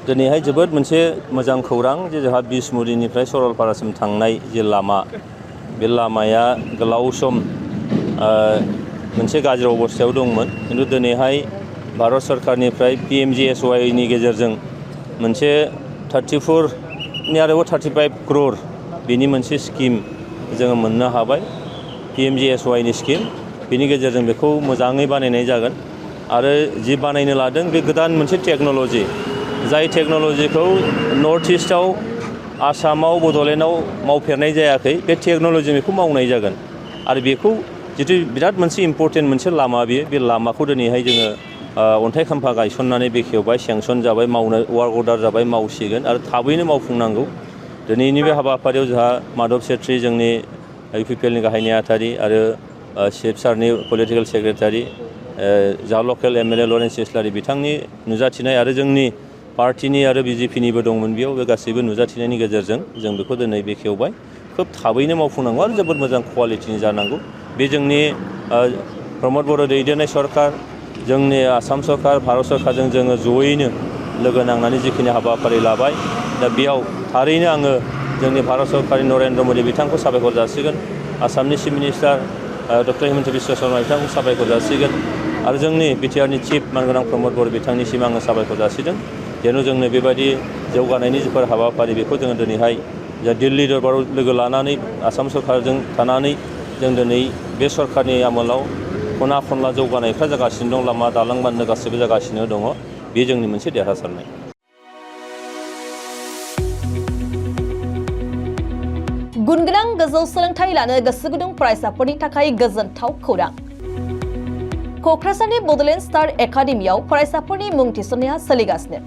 दिनैहाय जोबोद मोनसे मोजां खौरां जे जोंहा बिसमुरिनिफ्राय सरलपारासिम थांनाय जे लामा बे लामाया गोलाव सम मोनसे गाज्रि अबस्थायाव दंमोन खिन्थु दिनैहाय भारत सरकारनिफ्राय PMGSY नि गेजेरजों मोनसे 34 आरोबाव 35 crore बेनि मोनसे स्किम जोङो मोननो हाबाय PMGSY नि स्किम बेनि गेजेरजों बेखौ मोजाङै बानायनाय जागोन आरो जि बानायनो लादों बे गोदान मोनसे टेक्न'ल'जि जाय टेक्न'ल'जिखौ नर्थ इस्टआव आसामाव बड'लेण्डआव मावफेरनाय जायाखै बे टेक्न'ल'जि बेखौ मावनाय जागोन आरो बेखौ जितु बिराद मोनसे इम्परटेन्ट मोनसे लामा बे लामाखौ दिनैहाय जोङो अन्थाइ खाम्फा गायसननानै बेखेवबाय सेंसन जाबाय मावनो वार्क अर्डार जाबाय मावसिगोन आरो थाबैनो मावफुंनांगौ दिनैनि बे हाबाफारियाव जोंहा माधब सेट्रि जोंनि UPPL नि गाहाय नेहाथारि आरो चिफ सारनि पलिटिकेल सेक्रेटारि जा लकेल MLA लरेन्स इस्लारि बिथांनि नुजाथिनाय आरो जोंनि पार्टिनि आरो BJP निबो दंमोन बेयाव बे गासैबो नुजाथिनायनि गेजेरजों जों बेखौ दिनै बेखेवबाय खोब थाबैनो मावफुंनांगौ आरो जोबोद मोजां क्वालिटिनि जानांगौ बे जोंनि प्रमद बर' दैदेननाय सरकार जोंनि आसाम सरकार भारत सरकारजों जोङो जयैनो लोगो नांनानै जिखिनि हाबाफारि लाबाय दा बेयाव थारैनो आङो जोंनि भारत सरकारनि नरेन्द्र मदि बिथांखौ साबायखर जासिगोन आसामनि chief minister doctor Himanta Biswa Sharma बिथांखौ साबायखर जासिगोन आरो जोंनि BTR नि चिफ मानगोनां प्रमद बर' बिथांनिसिम आङो साबायखर जासिदों जेन' जोंनो बेबायदि जौगानायनि जिफोर हाबाफारि बेखौ जोङो दिनैहाय दिल्ली दरबाराव लोगो लानानै आसाम सरकारजों थानानै जों दिनै बे सरकारनि आमोलाव खना खनला जौगानायफ्रा जागासिनो दं लामा दालां बान्दो गासैबो जागासिनो दङ बे जोंनि मोनसे देरहासारनाय गुनगोनां गोजौ सोलोंथाइ लानो गोसो गुदुं फरायसाफोरनि थाखाय गोजोनथाव खौरां क'क्राझारनि बड'लेण्ड स्टार एकाडेमियाव फरायसाफोरनि मुं थिसननाया सोलिगासिनो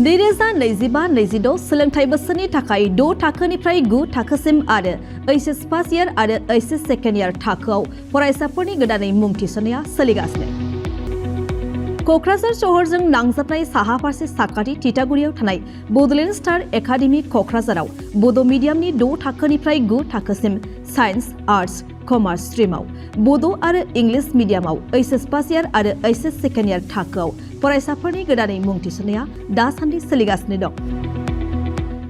2025-26 सोलोंथाइ बोसोरनि थाखाय 6 थाखोनिफ्राय 9 थाखोसिम आरो HS फार्स्ट इयार आरो HS सेकेन्ड इयार थाखोआव फरायसाफोरनि गोदानै मुं थिसननाया सोलिगासिनो क'क्राझार शहरजों नांजाबनाय साहा फारसे साखाथि तितागुरियाव थानाय बड'लेण्ड स्टार एकाडेमि क'क्राझाराव बड' मिडियामनि 6 थाखोनिफ्राय 9 थाखोसिम साइन्स आर्ट्स कमार्स स्ट्रिमाव बड' आरो इंलिश मिडियामाव HS फार्स्ट इयार आरो HS सेकेन्ड इयार थाखोआव फरायसाफोरनि गोदानै मुं थिसननाया दासान्दि सोलिगासिनो दं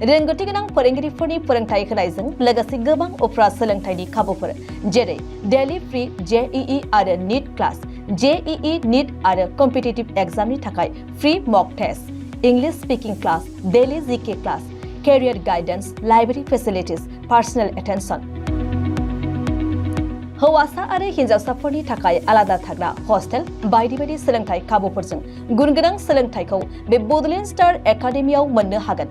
रोंगौथि गोनां फोरोंगिरिफोरनि फोरोंथाय होनायजों लोगोसे गोबां उफ्रा सोलोंथाइनि खाबुफोर जेरै डेली फ्री JEE आरो नीट क्लास JEE नीट आरो कम्पिटिटिभ एग्जामनि थाखाय free mock test English speaking class daily GK class career guidance library facilities personal attention हौवासा आरो हिन्जावसाफोरनि थाखाय आलादा थाग्रा हस्टेल बायदि बायदि सोलोंथाइ खाबुफोरजों गुनगोनां सोलोंथाइखौ बे बड'लेण्ड स्टार एकाडेमियाव मोननो हागोन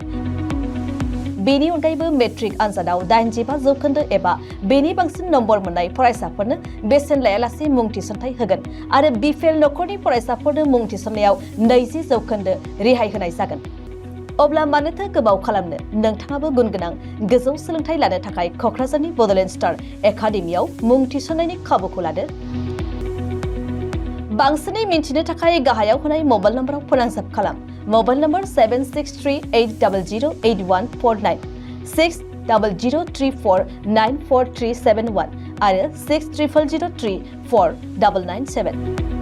बेनि अनगायैबो मेट्रिक आनजादाव 85% एबा बेनि बांसिन नम्बर मोननाय फरायसाफोरनो बेसेन लायालासे मुं थिसनथाइ होगोन आरो BPL नखरनि फरायसाफोरनो मुं थिसननायाव 20% रेहाय होनाय जागोन अब्ला मानोथो गोबाव खालामनो नोंथाङाबो गुनगोनां गोजौ सोलोंथाइ लानो थाखाय क'क्राझारनि बड'लेण्ड स्टार एकाडेमियाव मुं थिसननायनि खाबुखौ लादो बांसिनै मिन्थिनो थाखाय गाहायाव होनाय मबाइल नम्बराव फोनांजाब खालाम मबाइल नम्बर 7638008149 6003494371 आरो 6000034997